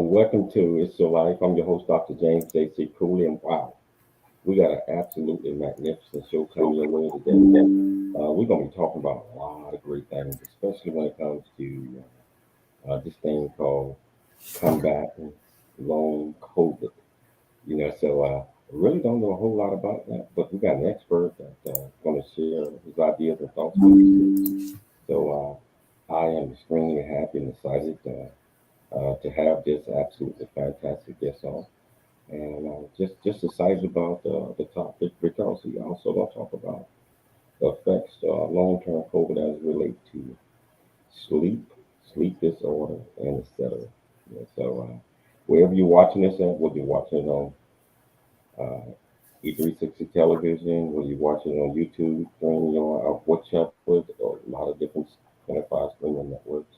Welcome to It's Your Life. I'm your host, Dr. James J.C. Cooley, and wow, we got an absolutely magnificent show coming your way today. We're going to be talking about a lot of great things, especially when it comes to this thing called combating long COVID. I really don't know a whole lot about that, but we got an expert that's going to share his ideas and thoughts with us. I am extremely happy and excited to have this absolutely fantastic guest on. And just excited about the topic because we also going to talk about the effects long-term COVID as it relates to sleep, sleep disorder, and etc. Wherever you're watching this at, whether you're watching it on E360 television, whether you're watching it on YouTube, streaming your WhatsApp with a lot of different 25 streaming networks,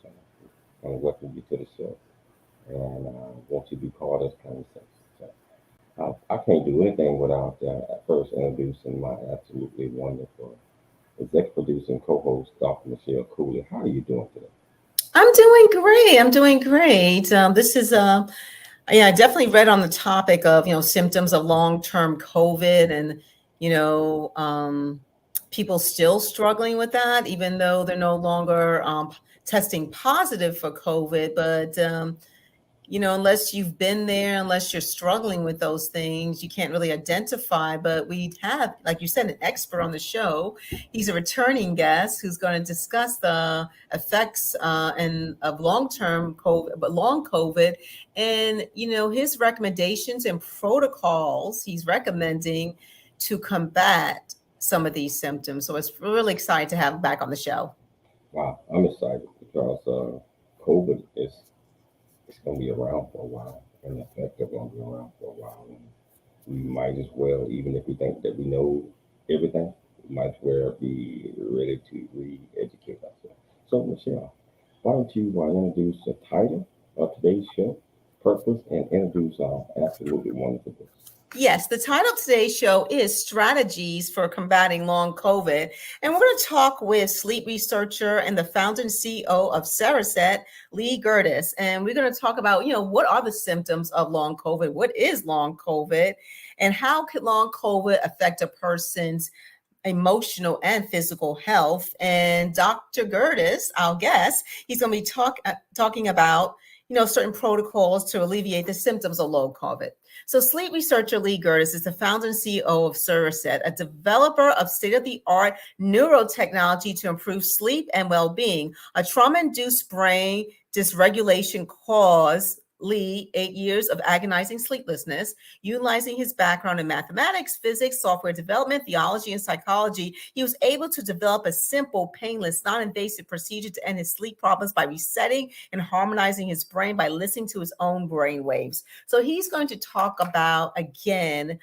and welcome you to the show. And want to be part of this conversation. I can't do anything without first introducing my absolutely wonderful executive producer and co-host, Dr. Michelle Cooley. How are you doing today? I'm doing great. I'm doing great. This is yeah, I definitely read on the topic of symptoms of long-term COVID, and you know people still struggling with that, even though they're no longer testing positive for COVID. But unless you've been there, unless you're struggling with those things, you can't really identify. But we have, like you said, an expert on the show. He's a returning guest who's going to discuss the effects and of long-term COVID, but long COVID, and his recommendations and protocols he's recommending to combat some of these symptoms. So it's really exciting to have him back on the show. Wow, I'm excited because COVID is it's going to be around for a while, and the effects are going to be around for a while. And we might as well, even if we think that we know everything, we might as well be ready to re-educate ourselves. So, Michelle, why don't you introduce the title of today's show, purpose, and introduce our absolutely wonderful guest. Yes, the title of today's show is Strategies for Combating Long COVID. And we're going to talk with sleep researcher and the founder and CEO of Cereset, Lee Gerdes. And we're going to talk about, what are the symptoms of long COVID? What is long COVID? And how can long COVID affect a person's emotional and physical health? And Dr. Gerdes, our guest, he's going to be talking about certain protocols to alleviate the symptoms of long COVID. So sleep researcher Lee Gerdes is the founder and CEO of Cereset, a developer of state-of-the-art neurotechnology to improve sleep and well-being. A trauma-induced brain dysregulation caused Lee 8 years of agonizing sleeplessness. Utilizing his background in mathematics, physics, software development, theology, and psychology, he was able to develop a simple, painless, non-invasive procedure to end his sleep problems by resetting and harmonizing his brain by listening to his own brain waves. So he's going to talk about, again,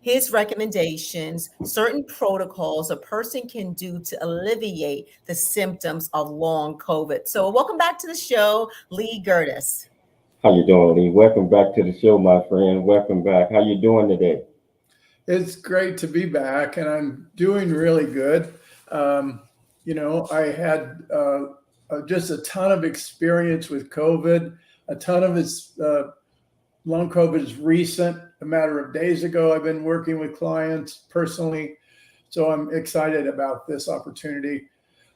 his recommendations, certain protocols a person can do to alleviate the symptoms of long COVID. So welcome back to the show, Lee Gerdes. How you doing, Lee? Welcome back to the show, my friend. Welcome back. How you doing today? It's great to be back, and I'm doing really good. I had just a ton of experience with COVID. A ton of it's long COVID is recent, a matter of days ago. I've been working with clients personally, so I'm excited about this opportunity.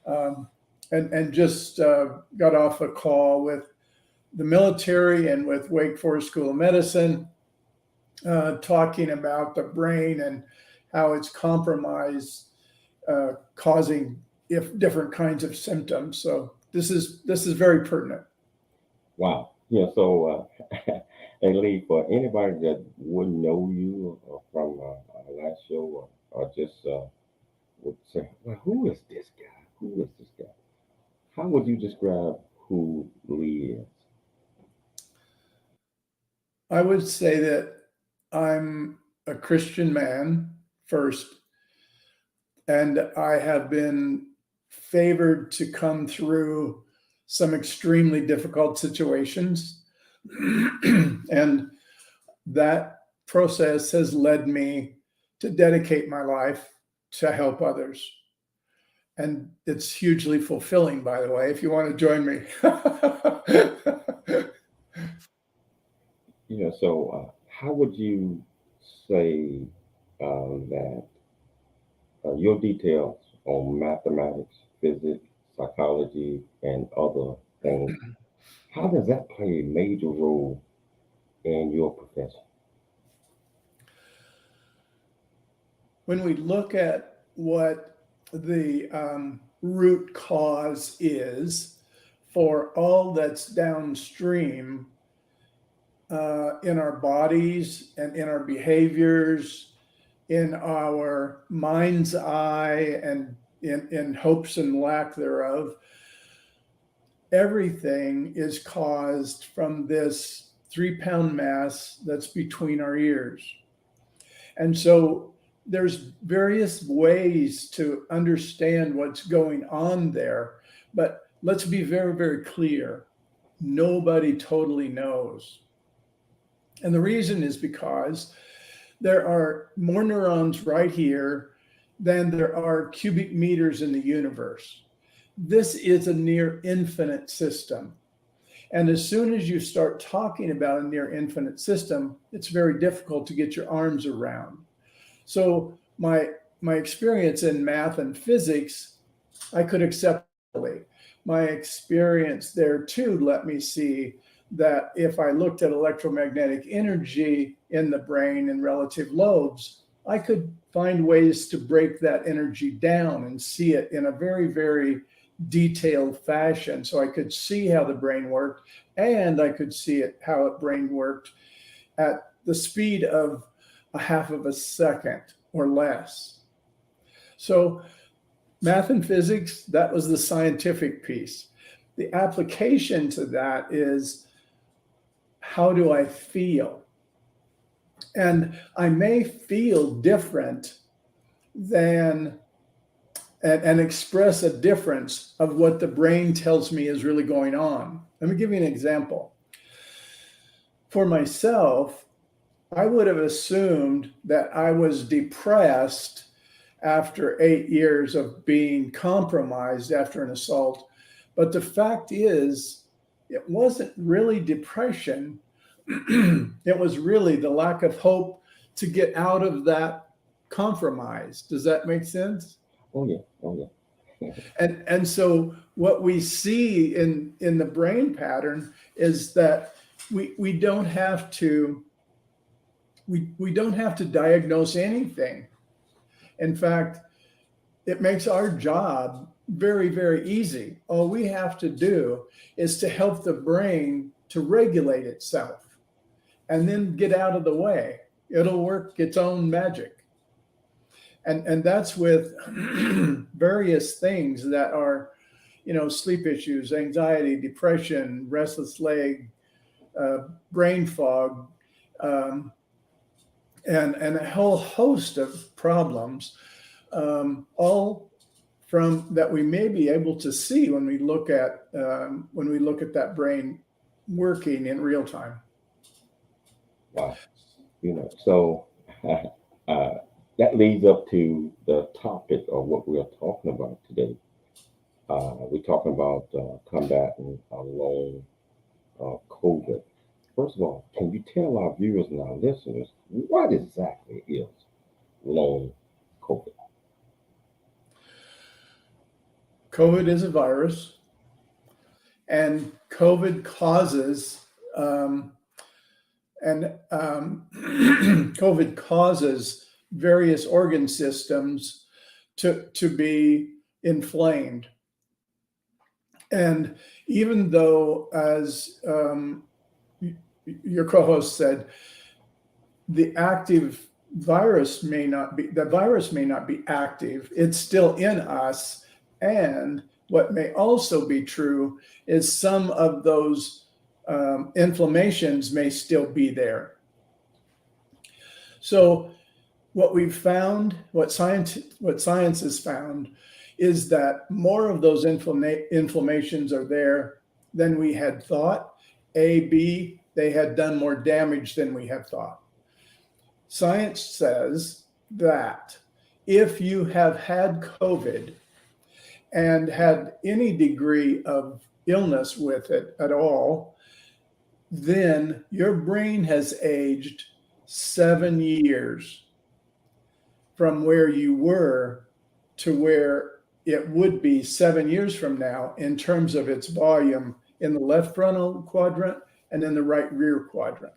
And just got off a call with the military and with Wake Forest School of Medicine, talking about the brain and how it's compromised, causing different kinds of symptoms. So this is very pertinent. Wow. Yeah. So, and Lee, for anybody that wouldn't know you from our last show, or just would say, well, who is this guy? Who is this guy? How would you describe who Lee is? I would say that I'm a Christian man first, and I have been favored to come through some extremely difficult situations. And that process has led me to dedicate my life to help others. And it's hugely fulfilling, by the way, if you want to join me. How would you say that your details on mathematics, physics, psychology, and other things, how does that play a major role in your profession? When we look at what the root cause is for all that's downstream in our bodies and in our behaviors, in our mind's eye, and in hopes and lack thereof, everything is caused from this 3-pound mass that's between our ears. And so there's various ways to understand what's going on there, but let's be very, very clear. Nobody totally knows. And the reason is because there are more neurons right here than there are cubic meters in the universe. This is a near infinite system. And as soon as you start talking about a near infinite system, it's very difficult to get your arms around. So my experience in math and physics, I could accept. My experience there too let me see that if I looked at electromagnetic energy in the brain and relative lobes, I could find ways to break that energy down and see it in a very, very detailed fashion. So I could see how the brain worked, and I could see how the brain worked at the speed of a half of a second or less. So math and physics, that was the scientific piece. The application to that is, how do I feel? And I may feel different than and express a difference of what the brain tells me is really going on. Let me give you an example. For myself, I would have assumed that I was depressed after 8 years of being compromised after an assault. But the fact is, it wasn't really depression. It was really the lack of hope to get out of that compromise. Does that make sense? Oh yeah, oh yeah. And so what we see in the brain pattern is that we don't have to diagnose anything. In fact, it makes our job very, very easy. All we have to do is to help the brain to regulate itself and then get out of the way. It'll work its own magic. And that's with various things that are, sleep issues, anxiety, depression, restless leg, brain fog, and a whole host of problems, all from that we may be able to see when we look at that brain working in real time. Wow. That leads up to the topic of what we are talking about today. We're talking about combating long COVID. First of all, can you tell our viewers and our listeners what exactly is long COVID? COVID is a virus, and COVID causes COVID causes various organ systems to be inflamed. And even though, as your co-host said, the virus may not be active, it's still in us. And what may also be true is some of those inflammations may still be there. So what we've found, what science has found, is that more of those inflammations are there than we had thought. B, they had done more damage than we had thought. Science says that if you have had COVID and had any degree of illness with it at all, then your brain has aged 7 years from where you were to where it would be 7 years from now in terms of its volume in the left frontal quadrant and in the right rear quadrant.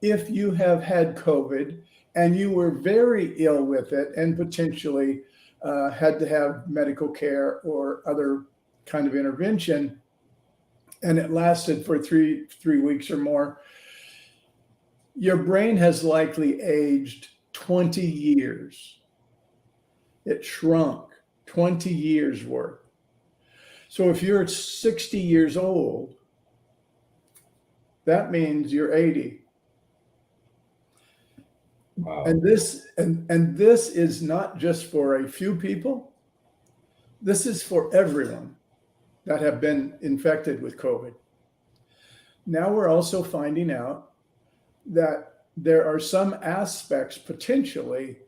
If you have had COVID and you were very ill with it and potentially had to have medical care or other kind of intervention, and it lasted for three weeks or more, your brain has likely aged 20 years. It shrunk 20 years worth. So if you're 60 years old, that means you're 80. Wow. And this is not just for a few people. This is for everyone that have been infected with COVID. Now we're also finding out that there are some aspects potentially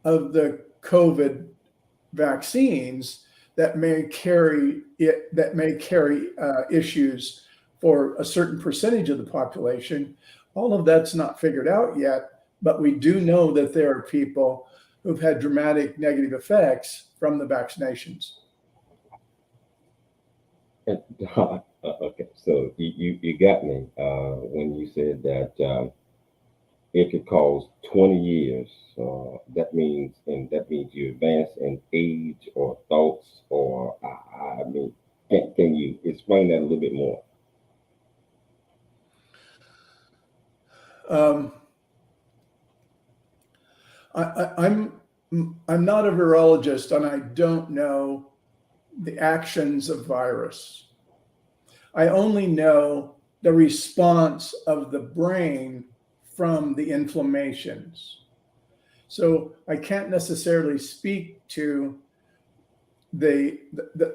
of the COVID vaccines that may carry issues for a certain percentage of the population. All of that's not figured out yet, but we do know that there are people who've had dramatic negative effects from the vaccinations. Okay, so you got me when you said that it could cause 20 years. That means you advance in age or thoughts, or I mean, can you explain that a little bit more? I'm not a virologist, and I don't know the actions of virus. I only know the response of the brain from the inflammations. So I can't necessarily speak to the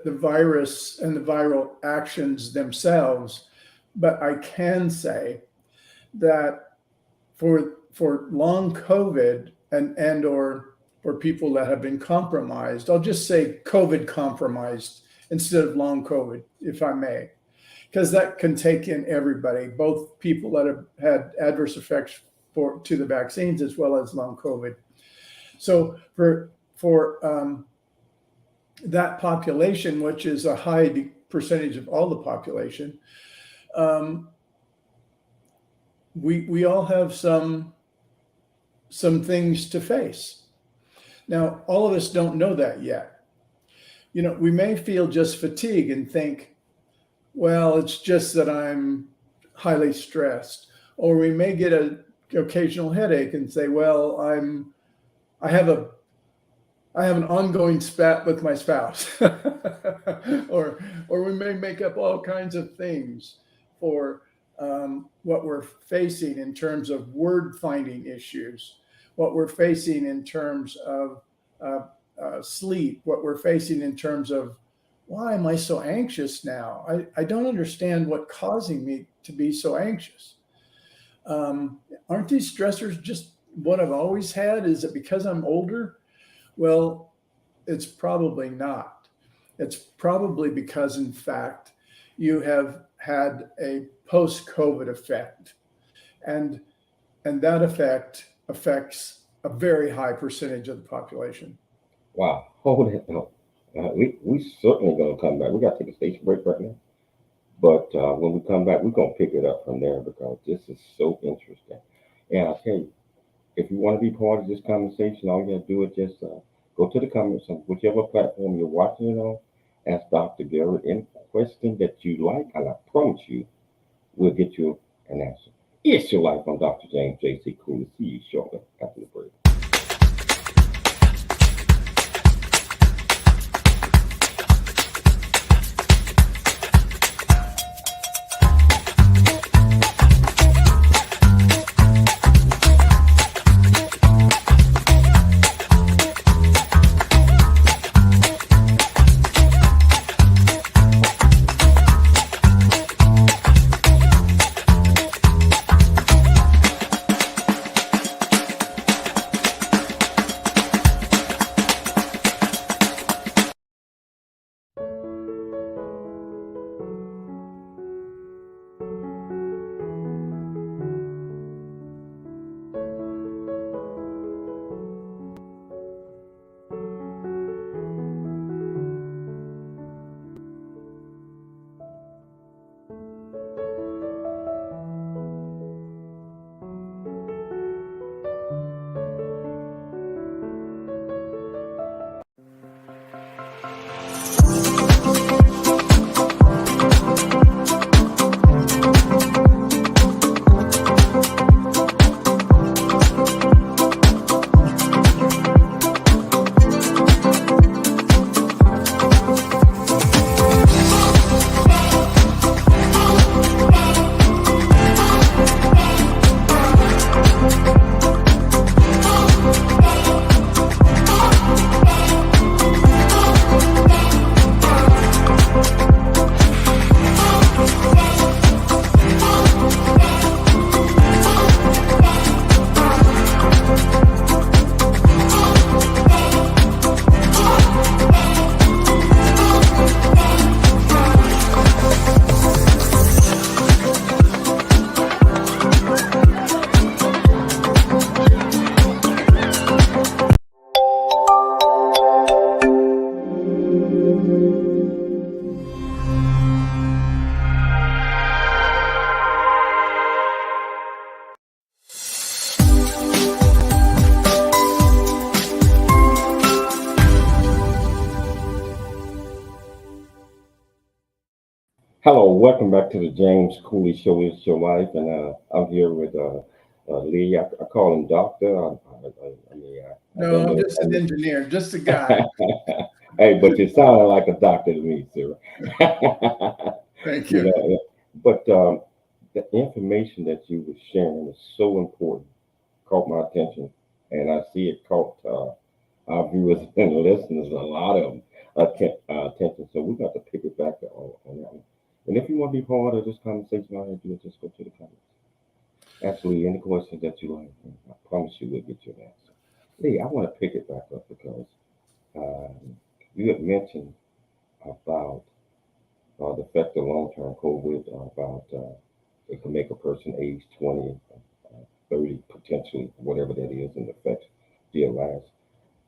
virus and the viral actions themselves, but I can say that for long COVID and or people that have been compromised, I'll just say COVID compromised instead of long COVID, if I may, because that can take in everybody, both people that have had adverse effects to the vaccines as well as long COVID. So for that population, which is a high percentage of all the population, we all have some things to face. Now, all of us don't know that yet. You know, we may feel just fatigue and think, well, it's just that I'm highly stressed. Or we may get an occasional headache and say, well, I have an ongoing spat with my spouse. or we may make up all kinds of things for what we're facing in terms of word finding issues, what we're facing in terms of sleep, what we're facing in terms of, why am I so anxious now? I don't understand what's causing me to be so anxious. Aren't these stressors just what I've always had? Is it because I'm older? Well, it's probably not. It's probably because, in fact, you have had a post-COVID effect, and that effect affects a very high percentage of the population. Wow, hold it up. We certainly gonna come back. We gotta take a station break right now, but when we come back, we're gonna pick it up from there because this is so interesting. And I tell you, if you want to be part of this conversation, all you gotta do is just go to the comments on whichever platform you're watching it on. Ask Dr. Gerdes any question that you like, and I promise you, we'll get you an answer. It's your life. I'm Dr. James J.C. Cooley. See you shortly after the break. Hello, welcome back to the James Cooley Show. It's your life, and I'm here with Lee. I call him Doctor. I No, don't I'm know. just an engineer, just a guy. Hey, but you sound like a doctor to me, sir. Thank You you. know, but the information that you were sharing is so important. Caught my attention, and I see it caught our viewers and listeners, a lot of them, attention. So we got to pick it back on that one. And if you want to be part of this conversation, all you have to do is just go to the comments. Absolutely, any questions that you like, I promise you we'll get you an answer. Lee, I want to pick it back up because you had mentioned about the effect of long-term COVID, about it can make a person age 20, 30, potentially, whatever that is, and affect their lives.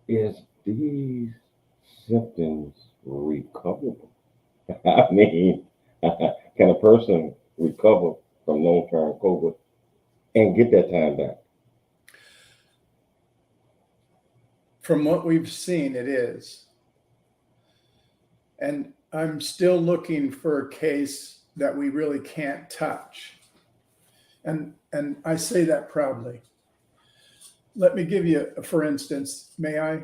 Is these symptoms recoverable? I mean, can a person recover from long-term COVID and get that time back? From what we've seen, it is. And I'm still looking for a case that we really can't touch. And I say that proudly. Let me give you, for instance, may I?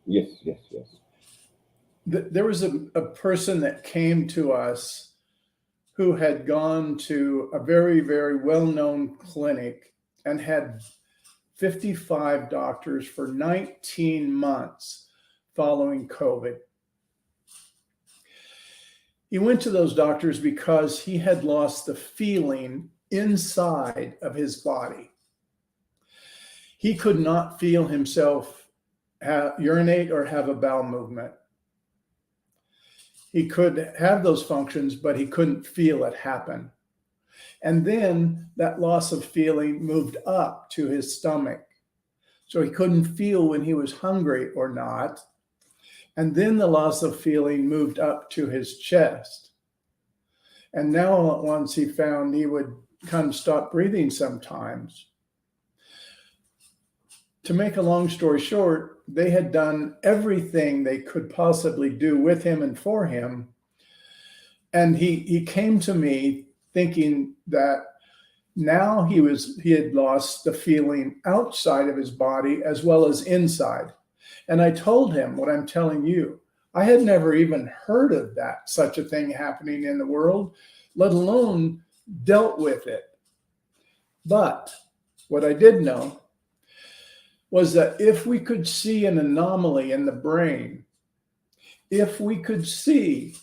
Yes, yes, yes. There was a person that came to us who had gone to a very, very well-known clinic and had 55 doctors for 19 months following COVID. He went to those doctors because he had lost the feeling inside of his body. He could not feel himself urinate or have a bowel movement. He could have those functions, but he couldn't feel it happen. And then that loss of feeling moved up to his stomach. So he couldn't feel when he was hungry or not. And then the loss of feeling moved up to his chest. And now all at once he found he would kind of stop breathing sometimes. To make a long story short, they had done everything they could possibly do with him and for him. And he came to me thinking that now he had lost the feeling outside of his body as well as inside. And I told him what I'm telling you. I had never even heard of that, such a thing happening in the world, let alone dealt with it. But what I did know was that if we could see an anomaly in the brain, if we could see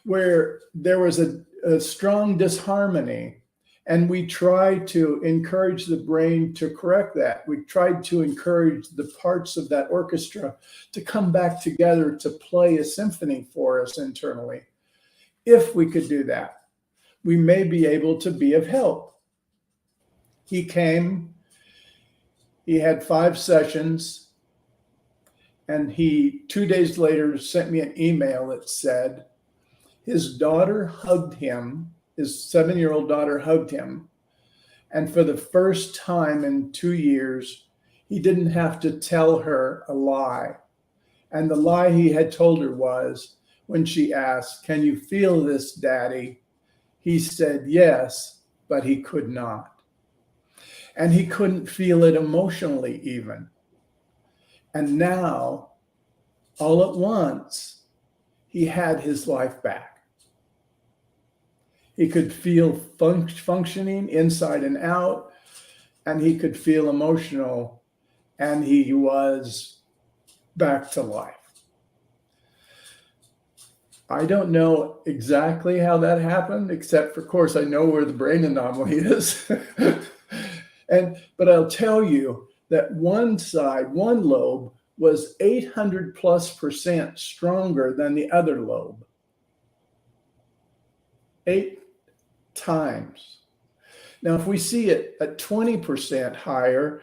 where there was a strong disharmony, and we tried to encourage the brain to correct that. We tried to encourage the parts of that orchestra to come back together to play a symphony for us internally. If we could do that, we may be able to be of help. He came, he had 5 sessions, and he 2 days later sent me an email that said his daughter hugged him. His 7-year-old daughter hugged him. And for the first time in 2 years, he didn't have to tell her a lie. And the lie he had told her was, when she asked, "Can you feel this, Daddy?" He said yes, but he could not. And he couldn't feel it emotionally even. And now, all at once, he had his life back. He could feel functioning inside and out, and he could feel emotional, and he was back to life. I don't know exactly how that happened, except for, of course, I know where the brain anomaly is. But I'll tell you that one side, one lobe, was 800+% stronger than the other lobe. 8 times. Now, if we see it at 20% higher,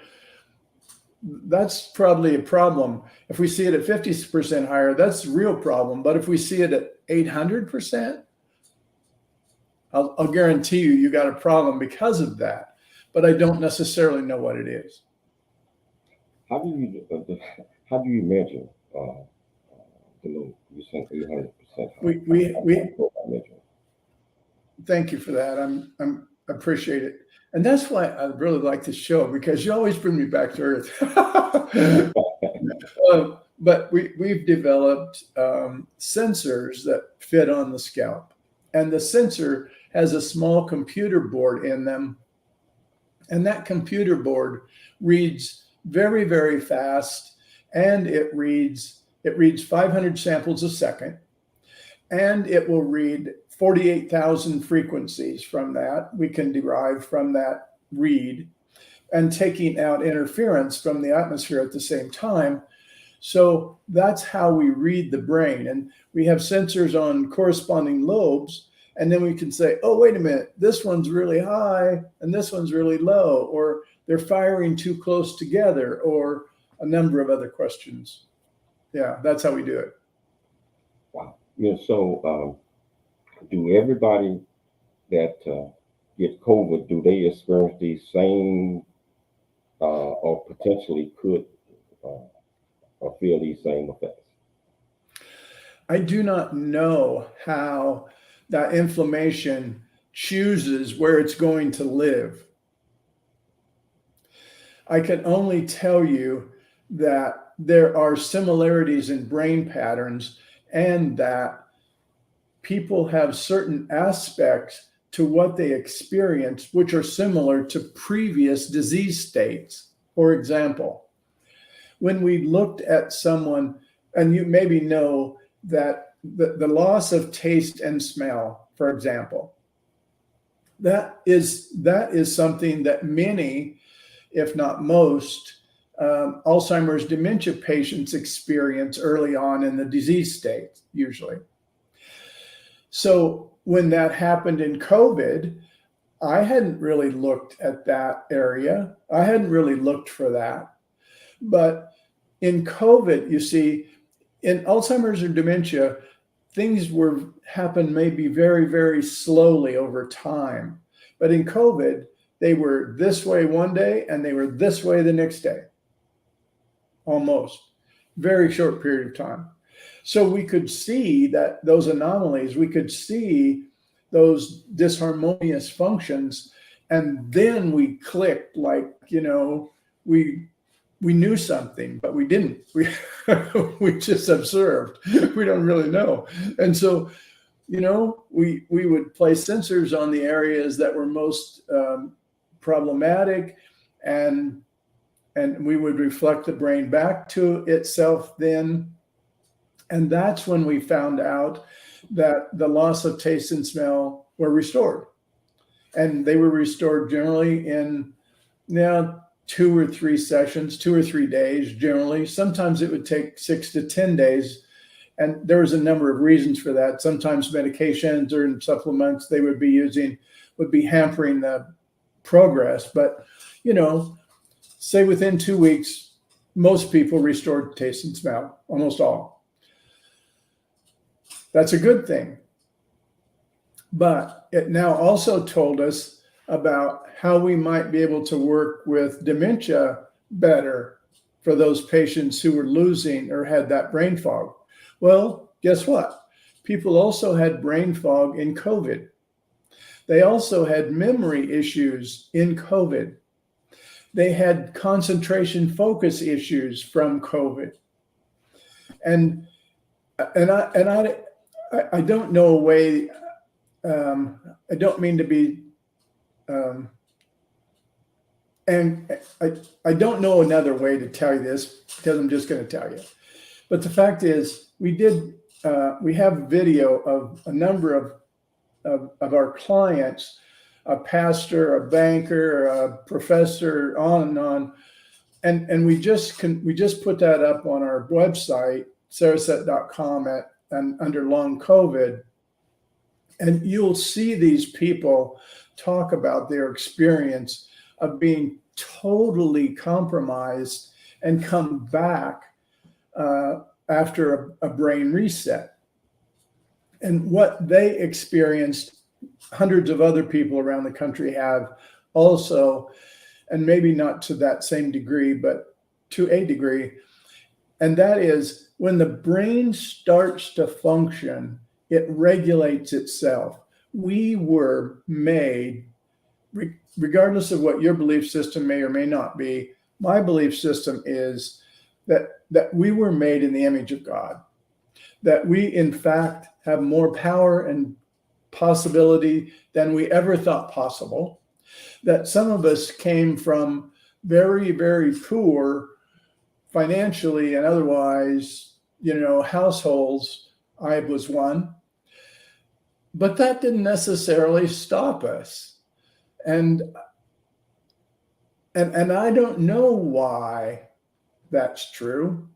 that's probably a problem. If we see it at 50% higher, that's a real problem. But if we see it at 800%, I'll guarantee you got a problem because of that. But I don't necessarily know what it is. How do you measure the load? You said 800% high. We Thank you for that. I'm appreciate it. And that's why I really like this show, because you always bring me back to earth. But we've developed sensors that fit on the scalp. And the sensor has a small computer board in them. And that computer board reads very, very fast. And it reads 500 samples a second. And it will read 48,000 frequencies from that. We can derive from that read, and taking out interference from the atmosphere at the same time. So that's how we read the brain. And we have sensors on corresponding lobes. And then we can say, oh, wait a minute, this one's really high and this one's really low, or they're firing too close together, or a number of other questions. Yeah, that's how we do it. Wow. So do everybody that get COVID, do they experience these same or potentially could or feel these same effects? I do not know how that inflammation chooses where it's going to live. I can only tell you that there are similarities in brain patterns, and that people have certain aspects to what they experience which are similar to previous disease states. For example, when we looked at someone, and you maybe know that the loss of taste and smell, for example, that is something that many, if not most, Alzheimer's dementia patients experience early on in the disease state, usually. So when that happened in COVID, I hadn't really looked at that area. I hadn't really looked for that. But in COVID, you see, in Alzheimer's or dementia, things happened maybe very, very slowly over time. But in COVID, they were this way one day and they were this way the next day. Almost. Very short period of time. So we could see that those anomalies, we could see those disharmonious functions, and then we clicked, like, we knew something, but we didn't. We just observed. We don't really know. And so, we would place sensors on the areas that were most problematic, and we would reflect the brain back to itself then. And that's when we found out that the loss of taste and smell were restored. And they were restored generally in 2 or 3 sessions, 2 or 3 days generally. Sometimes it would take 6 to 10 days. And there was a number of reasons for that. Sometimes medications or supplements they would be using would be hampering the progress. But, say within 2 weeks, most people restored taste and smell, almost all. That's a good thing. But it now also told us about how we might be able to work with dementia better for those patients who were losing or had that brain fog. Well, guess what? People also had brain fog in COVID. They also had memory issues in COVID. They had concentration focus issues from COVID. And I don't know a way, I don't mean to be, and I don't know another way to tell you this, because I'm just going to tell you. But the fact is, we have video of a number of our clients, a pastor, a banker, a professor, on and on. And we just put that up on our website, Cereset.com, and under long COVID. And you'll see these people talk about their experience of being totally compromised and come back after a brain reset. And what they experienced, hundreds of other people around the country have also, and maybe not to that same degree, but to a degree. And that is, when the brain starts to function, it regulates itself. we were made, regardless of what your belief system may or may not be. My belief system is that we were made in the image of God, that we in fact have more power and possibility than we ever thought possible, that some of us came from very, very poor financially and otherwise, households. I was one, but that didn't necessarily stop us. And I don't know why that's true,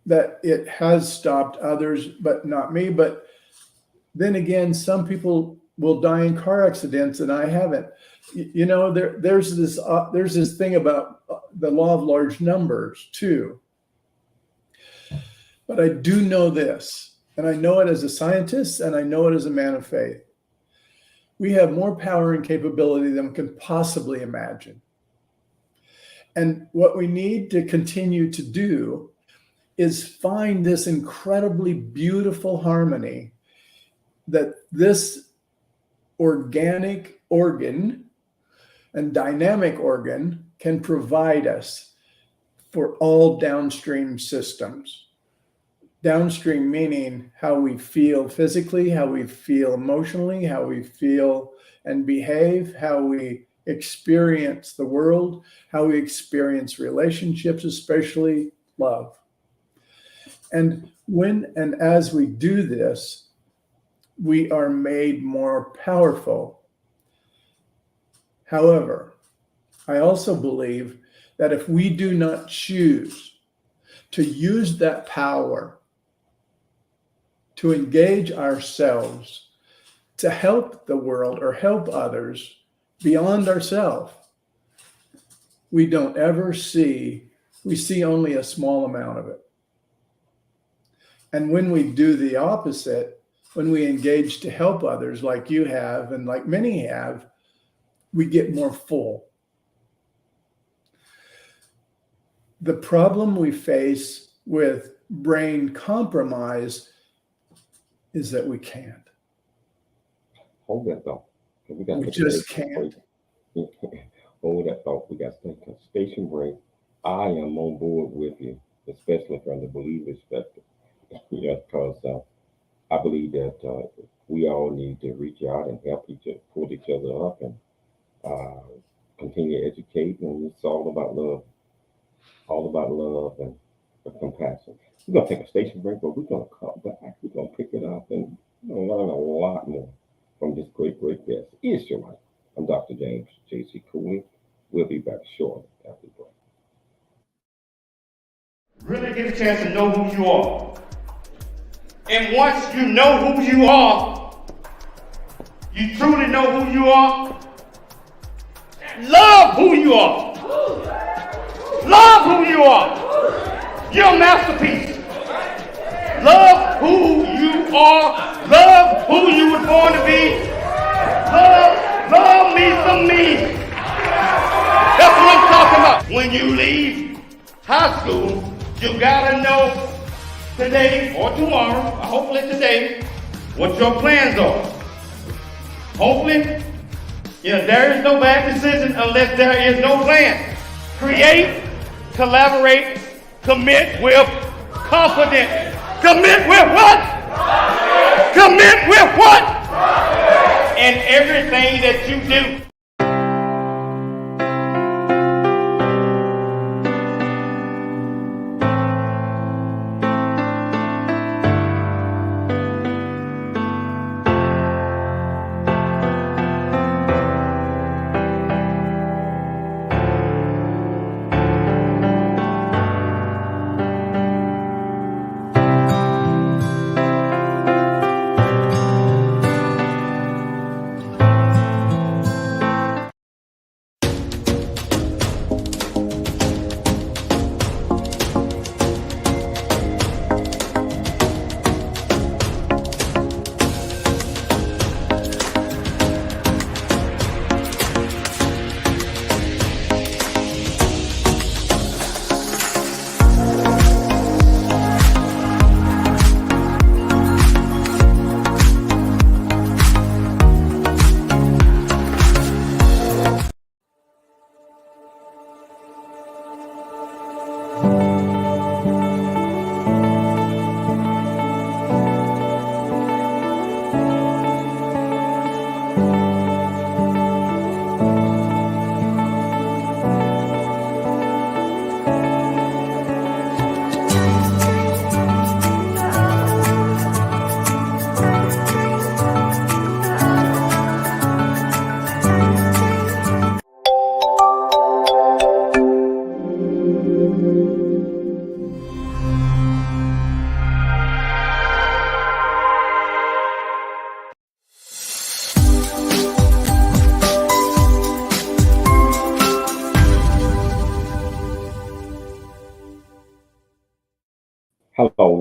that it has stopped others, but not me. But then again, some people will die in car accidents and I haven't. There's this thing about the law of large numbers too. But I do know this, and I know it as a scientist, and I know it as a man of faith. We have more power and capability than we can possibly imagine. And what we need to continue to do is find this incredibly beautiful harmony that this organic organ and dynamic organ can provide us for all downstream systems. Downstream meaning how we feel physically, how we feel emotionally, how we feel and behave, how we experience the world, how we experience relationships, especially love. And when and as we do this, we are made more powerful. However, I also believe that if we do not choose to use that power to engage ourselves, to help the world or help others beyond ourselves, we don't ever see, we see only a small amount of it. And when we do the opposite, when we engage to help others like you have and like many have, we get more full. The problem we face with brain compromise is that we can't. Hold that thought. We just can't. Hold that thought. We got to take a station break. I am on board with you, especially from the believer's perspective. Because I believe that we all need to reach out and help pull each other up and continue to educate. And it's all about love and compassion. We're going to take a station break, but we're going to come back. We're going to pick it up and learn a lot more from this great guest. It's your life. I'm Dr. James J.C. Cooley. We'll be back shortly after the break. Really get a chance to know who you are. And once you know who you are, you truly know who you are, love who you are. Love who you are. You're a masterpiece. Love who you are. Love who you were born to be. Love me some me. That's what I'm talking about. When you leave high school, you gotta know today or tomorrow, hopefully today, what your plans are. Hopefully, there is no bad decision unless there is no plan. Create, collaborate, commit with confidence. Commit with what? Commit with what? In everything that you do.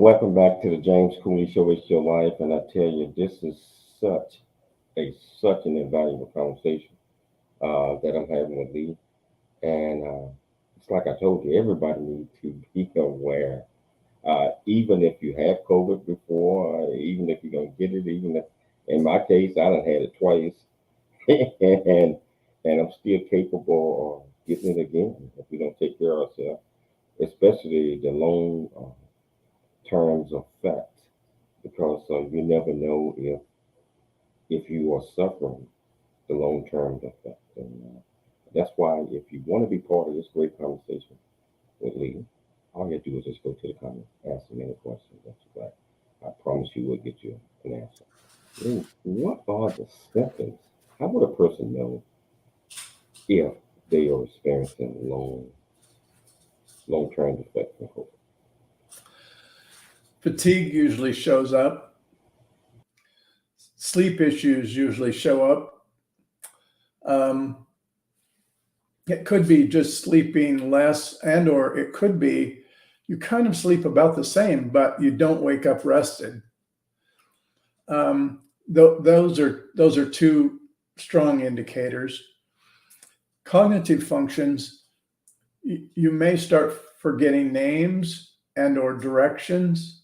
welcome back to the James Cooley Show. It's your life, and I tell you, this is such such an invaluable conversation that I'm having with Lee. And it's like I told you, everybody needs to be aware. Even if you have COVID before, even if you're gonna get it, even if, in my case, I done had it twice, and I'm still capable of getting it again if we don't take care of ourselves, especially the long terms effect, because you never know if you are suffering the long term effect. And that's why if you want to be part of this great conversation with Lee, all you have to do is just go to the comments, ask him any questions that you like. I promise you we'll get you an answer. Lee, what are the symptoms? How would a person know if they are experiencing long term effects from COVID? Fatigue usually shows up. Sleep issues usually show up. It could be just sleeping less, and or it could be you kind of sleep about the same, but you don't wake up rested. Those are two strong indicators. Cognitive functions, you may start forgetting names and or directions.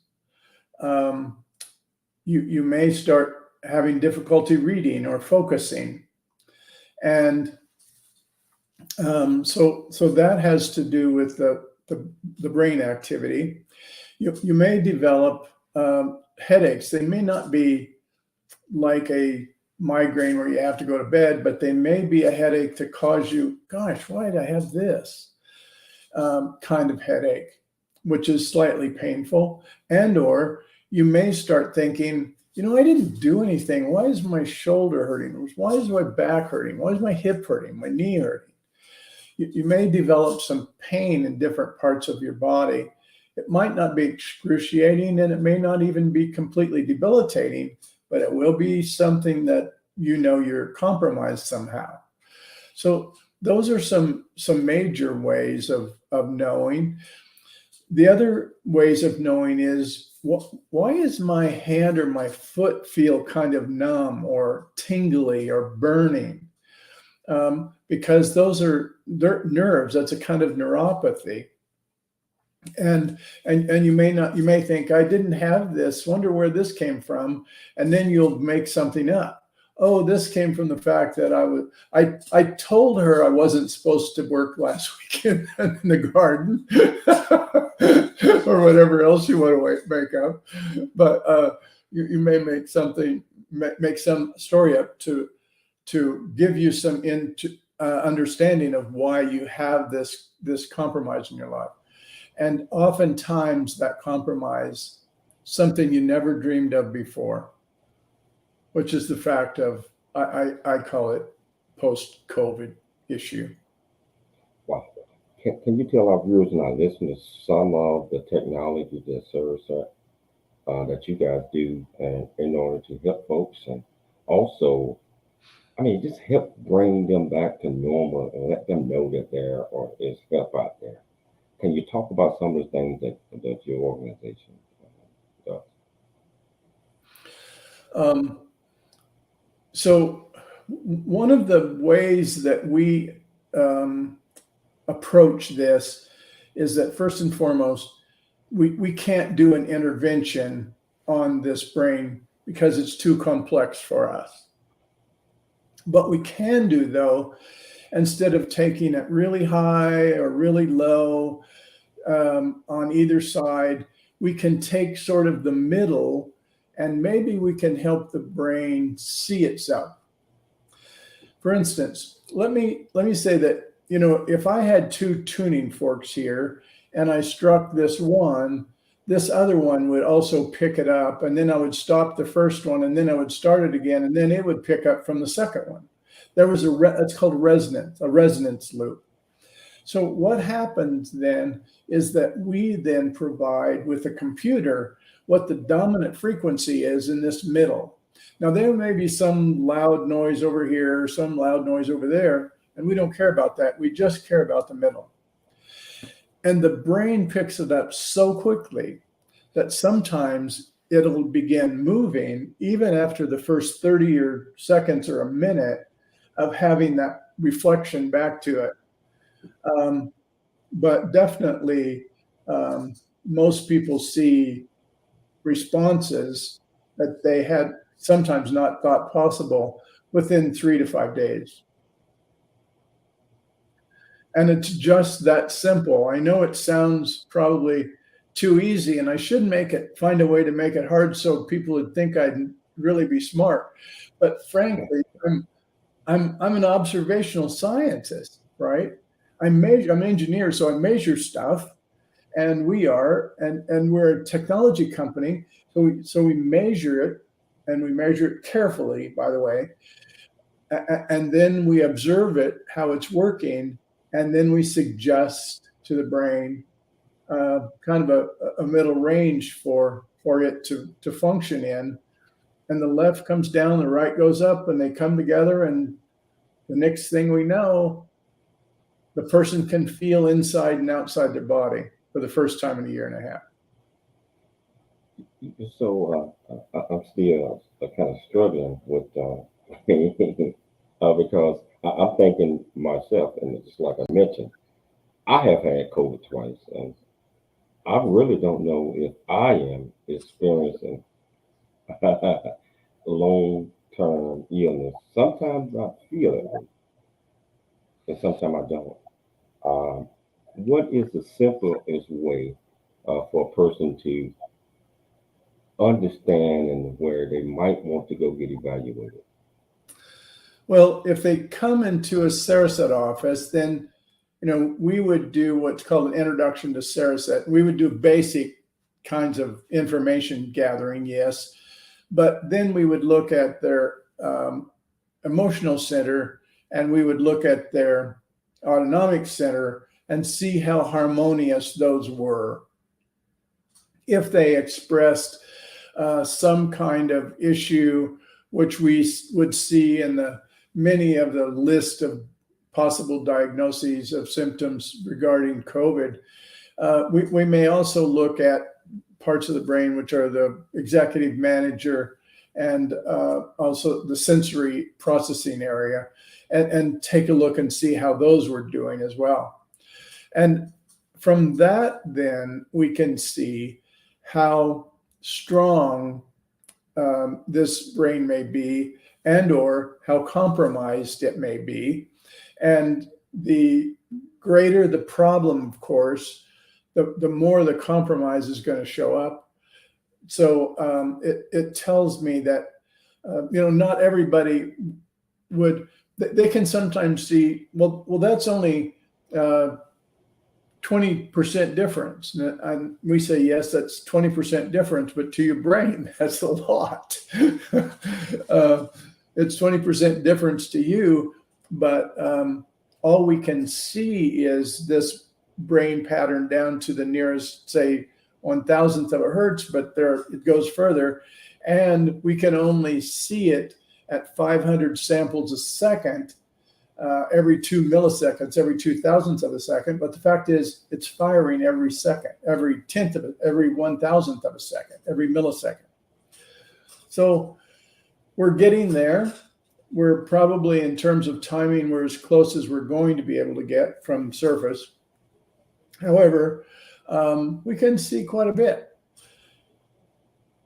You may start having difficulty reading or focusing. And so that has to do with the brain activity. You may develop headaches. They may not be like a migraine where you have to go to bed, but they may be a headache to cause you, gosh, why did I have this kind of headache, which is slightly painful. And or you may start thinking, I didn't do anything. Why is my shoulder hurting? Why is my back hurting? Why is my hip hurting? My knee hurting? You may develop some pain in different parts of your body. It might not be excruciating, and it may not even be completely debilitating, but it will be something that you're compromised somehow. So those are some major ways of knowing. The other ways of knowing is, why is my hand or my foot feel kind of numb or tingly or burning? Because those are nerves. That's a kind of neuropathy. And you may think, I didn't have this, wonder where this came from. And then you'll make something up. Oh, this came from the fact that I told her I wasn't supposed to work last weekend in the garden or whatever else you want to make up. But you may make some story up to give you some understanding of why you have this compromise in your life. And oftentimes that compromise, something you never dreamed of before, which is the fact of, I call it post-COVID issue. Wow. Can you tell our viewers and our listeners some of the technology that Cereset that you guys do in order to help folks, and also, just help bring them back to normal and let them know that there is help out there? Can you talk about some of the things that your organization does? So one of the ways that we approach this is that, first and foremost, we can't do an intervention on this brain because it's too complex for us. But we can do, though, instead of taking it really high or really low on either side, we can take sort of the middle, and maybe we can help the brain see itself. For instance, let me say that, if I had two tuning forks here and I struck this other one would also pick it up, and then I would stop the first one, and then I would start it again, and then it would pick up from the second one. There was it's called a resonance loop. So what happens then is that we then provide with the computer what the dominant frequency is in this middle. Now, there may be some loud noise over here, some loud noise over there, and we don't care about that. We just care about the middle. And the brain picks it up so quickly that sometimes it'll begin moving even after the first 30 or seconds or a minute of having that reflection back to it. But definitely, most people see responses that they had sometimes not thought possible within 3 to 5 days. And it's just that simple. I know it sounds probably too easy, and I should find a way to make it hard so people would think I'd really be smart. But frankly, I'm an observational scientist, right? I'm an engineer, so I measure stuff, and we're a technology company, so we measure it, and we measure it carefully, by the way, and then we observe it, how it's working, and then we suggest to the brain kind of a middle range for it to function in. And the left comes down, the right goes up, and they come together, and the next thing we know, the person can feel inside and outside their body for the first time in a year and a half. So I'm still kind of struggling with because I'm thinking myself, and just like I mentioned, I have had COVID twice, and I really don't know if I am experiencing long-term illness. Sometimes I feel it, and sometimes I don't. What is the simplest way for a person to understand and where they might want to go get evaluated? Well, if they come into a Cereset office, then we would do what's called an introduction to Cereset. We would do basic kinds of information gathering, yes, but then we would look at their emotional center, and we would look at their autonomic center and see how harmonious those were. If they expressed some kind of issue, which we would see in many of the list of possible diagnoses of symptoms regarding COVID, we may also look at parts of the brain, which are the executive manager and also the sensory processing area, and take a look and see how those were doing as well. And from that, then we can see how strong this brain may be, and or how compromised it may be. And the greater the problem, of course, the more the compromise is going to show up. So it tells me that not everybody would. They can sometimes see, well, that's only 20% difference. And we say, yes, that's 20% difference, but to your brain, that's a lot. It's 20% difference to you, but all we can see is this brain pattern down to the nearest, say, 1,000th of a hertz, but it goes further. And we can only see it at 500 samples a second, every 2 milliseconds, every 2,000th of a second. But the fact is, it's firing every second, every 10th of it, every 1,000th of a second, every millisecond. So we're getting there. We're probably, in terms of timing, we're as close as we're going to be able to get from surface. However, we can see quite a bit.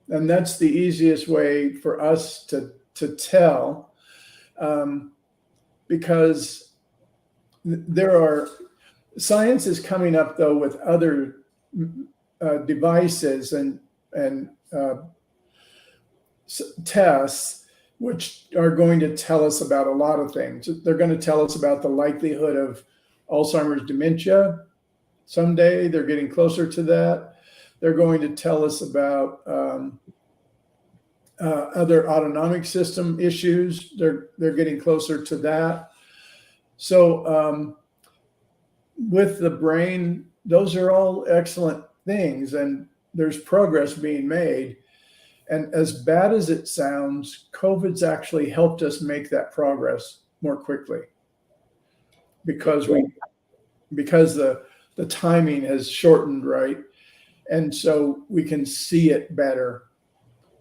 And that's the easiest way for us to tell, because science is coming up, though, with other devices and tests which are going to tell us about a lot of things. They're going to tell us about the likelihood of Alzheimer's dementia. Someday they're getting closer to that. They're going to tell us about other autonomic system issues. They're getting closer to that. So with the brain, those are all excellent things, and there's progress being made. And as bad as it sounds, COVID's actually helped us make that progress more quickly, because the timing has shortened, right? And so we can see it better,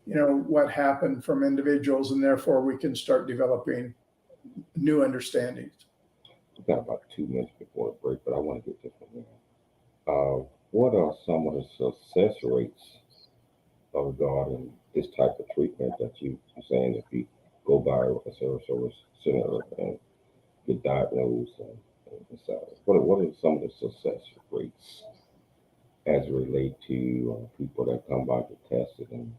what happened from individuals, and therefore we can start developing new understandings. We've got about 2 minutes before the break, but I want to get this one in. What are some of the success rates regarding this type of treatment that you're saying if you go by a service center and get diagnosed and so what are some of the success rates as it relate to people that come by to test it and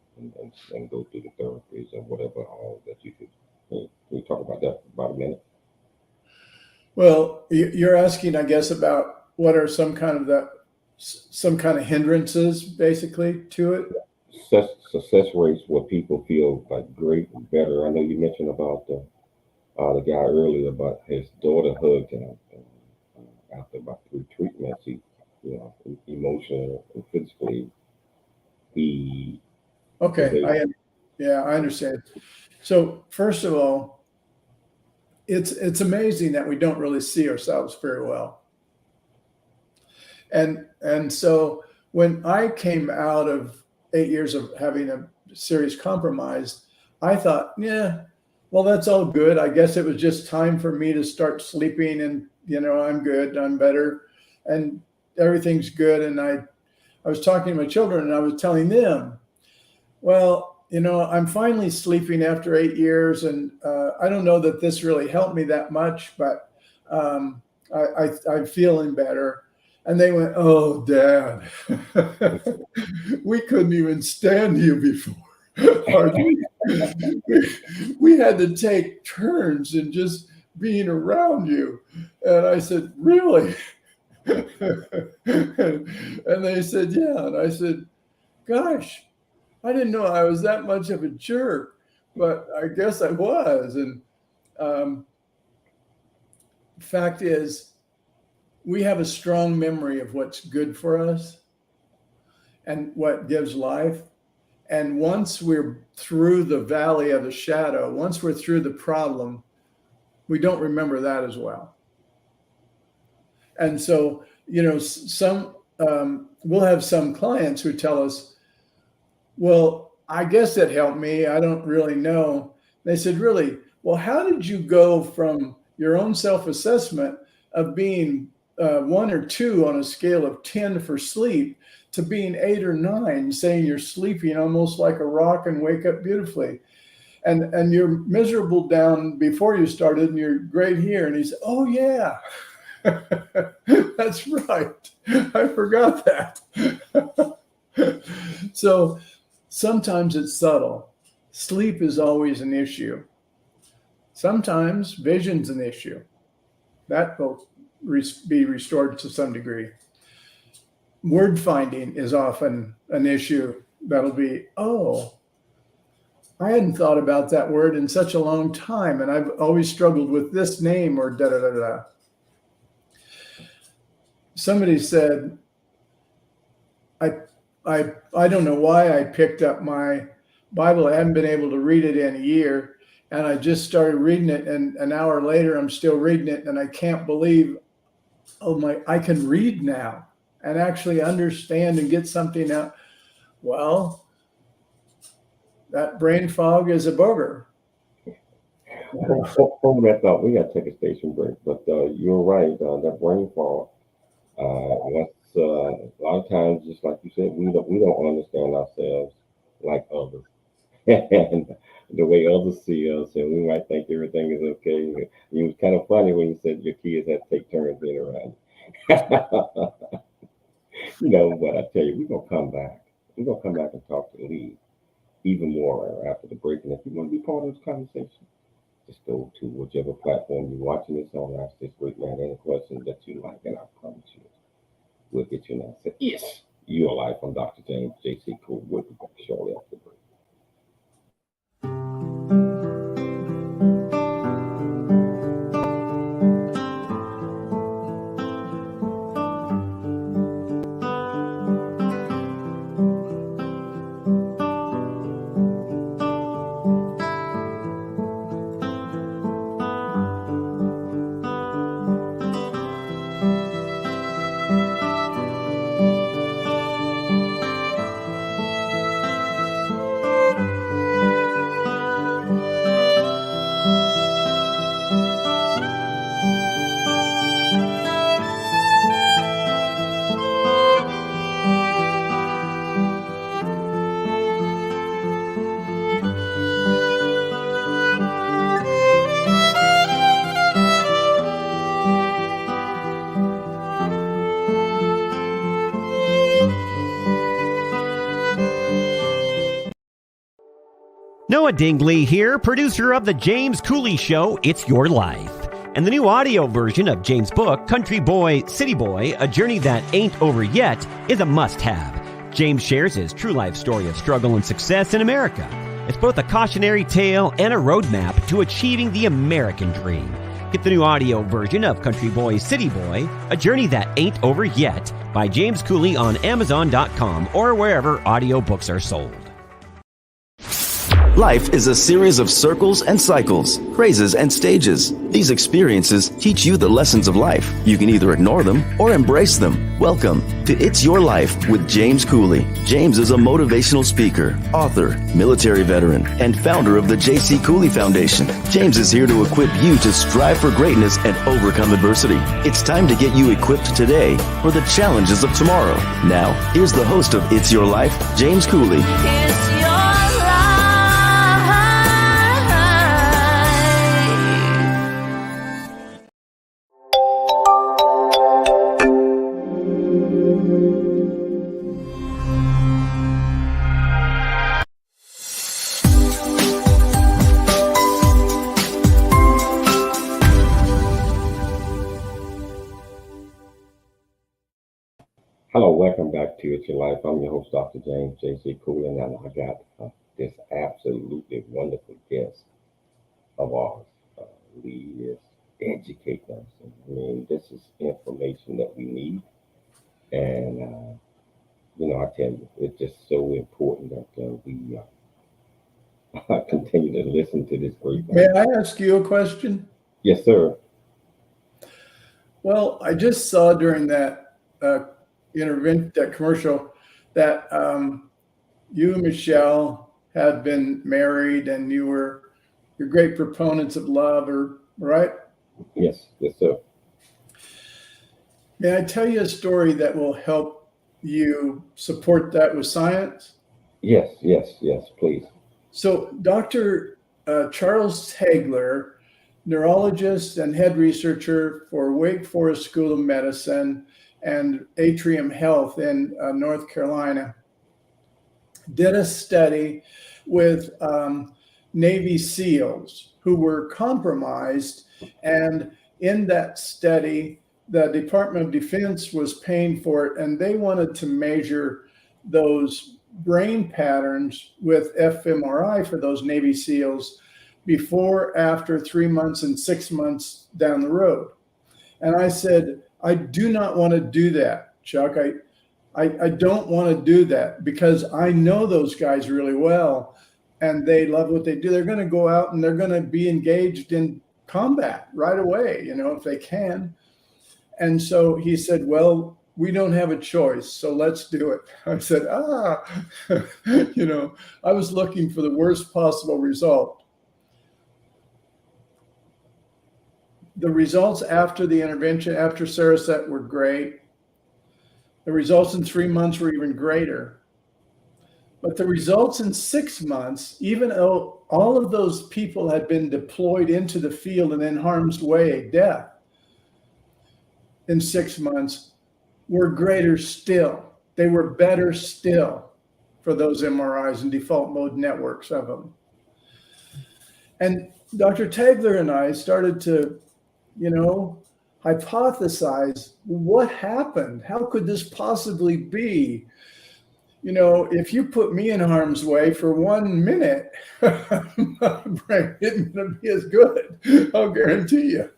go through the therapies and whatever all that you could can you talk about that for about a minute? Well, you're asking, I guess, about what are some kind of hindrances basically to it. Success rates where people feel like great and better. I know you mentioned about the guy earlier about his daughter hugged him after about 3 treatments. He, emotionally and physically, he. Okay, I understand. So first of all, it's amazing that we don't really see ourselves very well. And so when I came out of 8 years of having a serious compromise, I thought, yeah, well, that's all good. I guess it was just time for me to start sleeping, and I'm good, I'm better, and everything's good. And I was talking to my children, and I was telling them, well, I'm finally sleeping after 8 years, and I don't know that this really helped me that much, but I'm feeling better. And they went, "Oh, Dad, we couldn't even stand you before. we had to take turns in just being around you." And I said, "Really?" And they said, "Yeah." And I said, "Gosh, I didn't know I was that much of a jerk, but I guess I was." And fact is, we have a strong memory of what's good for us and what gives life. And once we're through the valley of the shadow, once we're through the problem, we don't remember that as well. And so, we'll have some clients who tell us, "Well, I guess it helped me. I don't really know." They said, "Really? Well, how did you go from your own self-assessment of being 1 or 2 on a scale of 10 for sleep to being 8 or 9, saying you're sleeping almost like a rock and wake up beautifully, and you're miserable down before you started, and you're great here?" And he said, "Oh yeah, that's right. I forgot that." So sometimes it's subtle. Sleep is always an issue. Sometimes vision's an issue. That will be restored to some degree. Word finding is often an issue. That'll be, "Oh, I hadn't thought about that word in such a long time, and I've always struggled with this name," or da da da da. Somebody said, I don't know why I picked up my Bible. I haven't been able to read it in a year, and I just started reading it, and an hour later I'm still reading it, and I can't believe, I can read now and actually understand and get something out. Well, that brain fog is a booger. Hold that thought. We got to take a station break, but you're right. That brain fog. A lot of times, just like you said, we don't understand ourselves like others, and the way others see us, and we might think everything is okay. It was kind of funny when you said your kids had to take turns being around. But I tell you, we're gonna come back. We're gonna come back and talk to Lee even more after the break. And if you want to be part of this conversation, just go to whichever platform you're watching this on. Ask this great man any questions that you like, and I promise you, we'll get you an answer. Yes, you are live on Dr. James J.C. Cool. We'll be back shortly after the break. Noah Dingley here, producer of The James Cooley Show, It's Your Life. And the new audio version of James' book, Country Boy, City Boy, A Journey That Ain't Over Yet, is a must-have. James shares his true life story of struggle and success in America. It's both a cautionary tale and a roadmap to achieving the American dream. Get the new audio version of Country Boy, City Boy, A Journey That Ain't Over Yet by James Cooley on Amazon.com or wherever audiobooks are sold. Life is a series of circles and cycles, phrases and stages. These experiences teach you the lessons of life. You can either ignore them or embrace them. Welcome to It's Your Life with James Cooley. James is a motivational speaker, author, military veteran, and founder of the J.C. Cooley Foundation. James is here to equip you to strive for greatness and overcome adversity. It's time to get you equipped today for the challenges of tomorrow. Now, here's the host of It's Your Life, James Cooley. It's your life. Hello, welcome back to It's Your Life. I'm your host, Dr. James J.C. Cooley, and I got this absolutely wonderful guest of ours. Lee is educating us. I mean, this is information that we need, and I tell you, it's just so important that we continue to listen to this great man. May I ask you a question? Yes, sir. Well, I just saw during that that commercial that you and Michelle have been married and you're great proponents of love, right? Yes, sir. May I tell you a story that will help you support that with science? Yes, please. So Dr. Charles Tagler, neurologist and head researcher for Wake Forest School of Medicine and Atrium Health in North Carolina, did a study with Navy SEALs who were compromised. And in that study, the Department of Defense was paying for it, and they wanted to measure those brain patterns with fMRI for those Navy SEALs before, after 3 months, and 6 months down the road. And I said, I do not want to do that, Chuck. I don't want to do that because I know those guys really well and they love what they do. They're going to go out and they're going to be engaged in combat right away, if they can. And so he said, well, we don't have a choice, so let's do it. I said, I was looking for the worst possible result. The results after the intervention, after Cereset, were great. The results in 3 months were even greater. But the results in 6 months, even though all of those people had been deployed into the field and in harm's way, death, in 6 months, were greater still. They were better still for those MRIs and default mode networks of them. And Dr. Tagler and I started to hypothesize what happened. How could this possibly be? If you put me in harm's way for 1 minute, my brain isn't going to be as good. I'll guarantee you.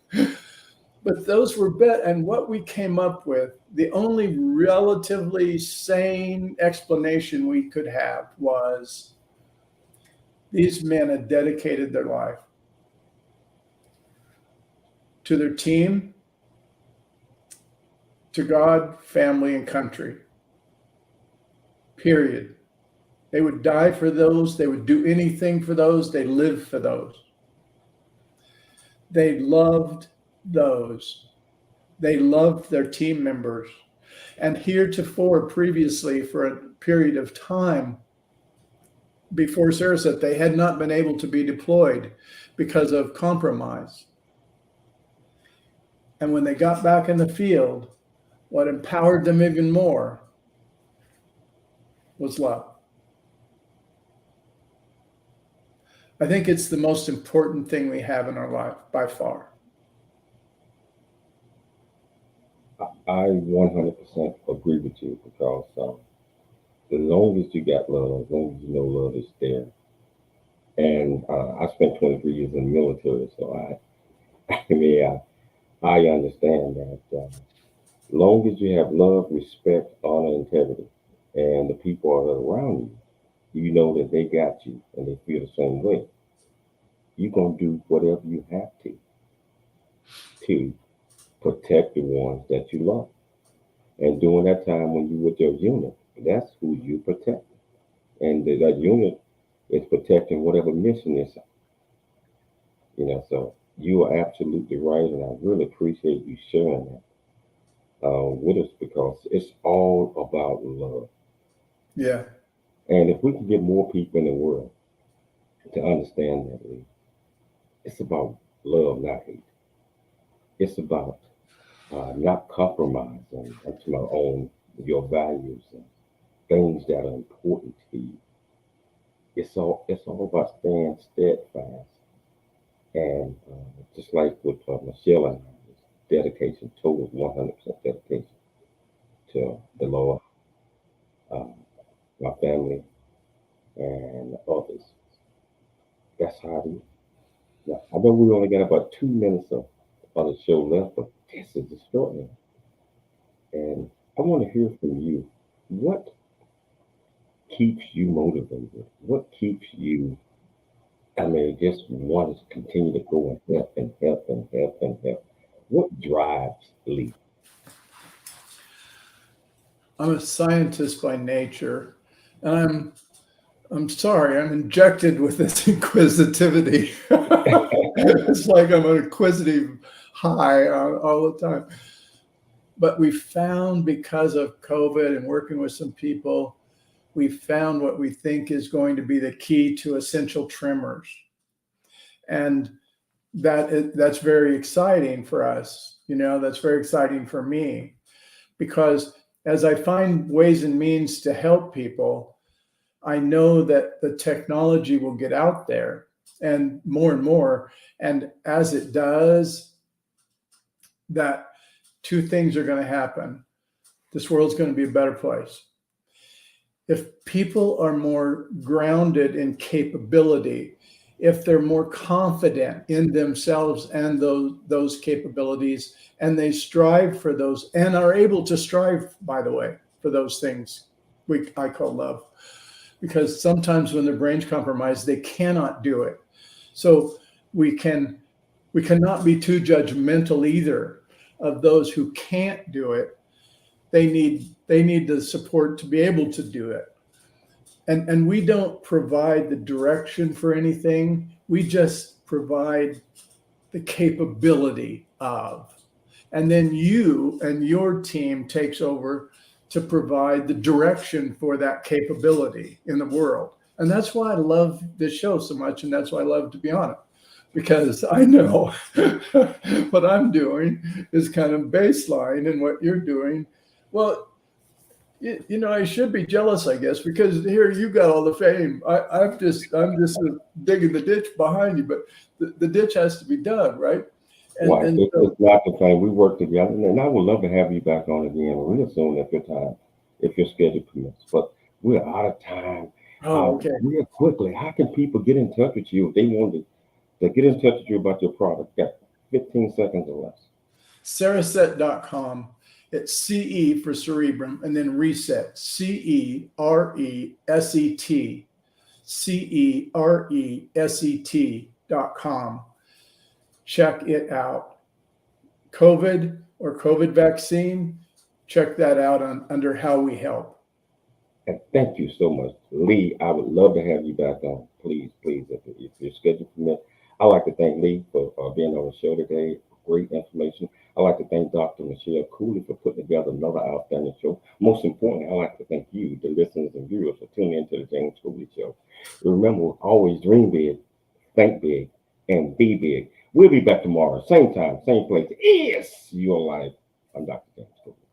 But those were and what we came up with, the only relatively sane explanation we could have was these men had dedicated their life to their team, to God, family, and country. Period. They would die for those. They would do anything for those. They lived for those. They loved those. They loved their team members. And heretofore, previously, for a period of time before Cereset, they had not been able to be deployed because of compromise. And when they got back in the field, what empowered them even more was love. I think it's the most important thing we have in our life by far. I 100% agree with you because as long as you got love, as long as you know love is there, and I spent 23 years in the military, so I understand that long as you have love, respect, honor, integrity, and the people are around you, you know that they got you and they feel the same way. You're gonna do whatever you have to protect the ones that you love. And during that time when you with your unit, that's who you protect. And that unit is protecting whatever mission is, so you are absolutely right, and I really appreciate you sharing that with us because it's all about love. Yeah. And if we can get more people in the world to understand that, Lee, it's about love, not hate. It's about not compromising to my own your values and things that are important to you. It's all about staying steadfast and just like with Michelle and I, it's dedication, total 100% dedication to the Lord, um, my family, and others. That's how it is. Now, I know we only got about 2 minutes of the show left, but this is extraordinary. And I want to hear from you. What keeps you motivated? What keeps you, just want to continue to go and help and help and help and help? What drives Lee? I'm a scientist by nature, and I'm sorry, I'm injected with this inquisitivity. It's like I'm an inquisitive high all the time. But we found, because of COVID and working with some people, we found what we think is going to be the key to essential tremors. And that's very exciting for us. That's very exciting for me, because as I find ways and means to help people, I know that the technology will get out there and more. And as it does, that two things are going to happen. This world's going to be a better place. If people are more grounded in capability, if they're more confident in themselves and those capabilities, and they strive for those and are able to strive, by the way, for those things I call love, because sometimes when their brain's compromised, they cannot do it. So we cannot be too judgmental either of those who can't do it. They need the support to be able to do it. And we don't provide the direction for anything. We just provide the capability of. And then you and your team takes over to provide the direction for that capability in the world. And that's why I love this show so much. And that's why I love to be on it, because I know what I'm doing is kind of baseline, and what you're doing, well, I should be jealous, I guess, because here you got all the fame. I'm just digging the ditch behind you, but the ditch has to be dug, right? It's not the thing. We work together, and I would love to have you back on again real soon if your schedule permits. But we're out of time. Okay. Real quickly, how can people get in touch with you if they want to get in touch with you about your product? Got 15 seconds or less. Cereset.com. It's CE for cerebrum, and then reset. CERESET. CERESET.com. Check it out. COVID or COVID vaccine, check that out under how we help. And thank you so much, Lee. I would love to have you back on. Please, if your schedule permits. I'd like to thank Lee for being on the show today. Great information. I'd like to thank Dr. Michelle Cooley for putting together another outstanding show. Most importantly, I'd like to thank you, the listeners and viewers, for tuning into the James Cooley Show. Remember, always dream big, think big, and be big. We'll be back tomorrow, same time, same place. Yes, your life. I'm Dr. James Cooley.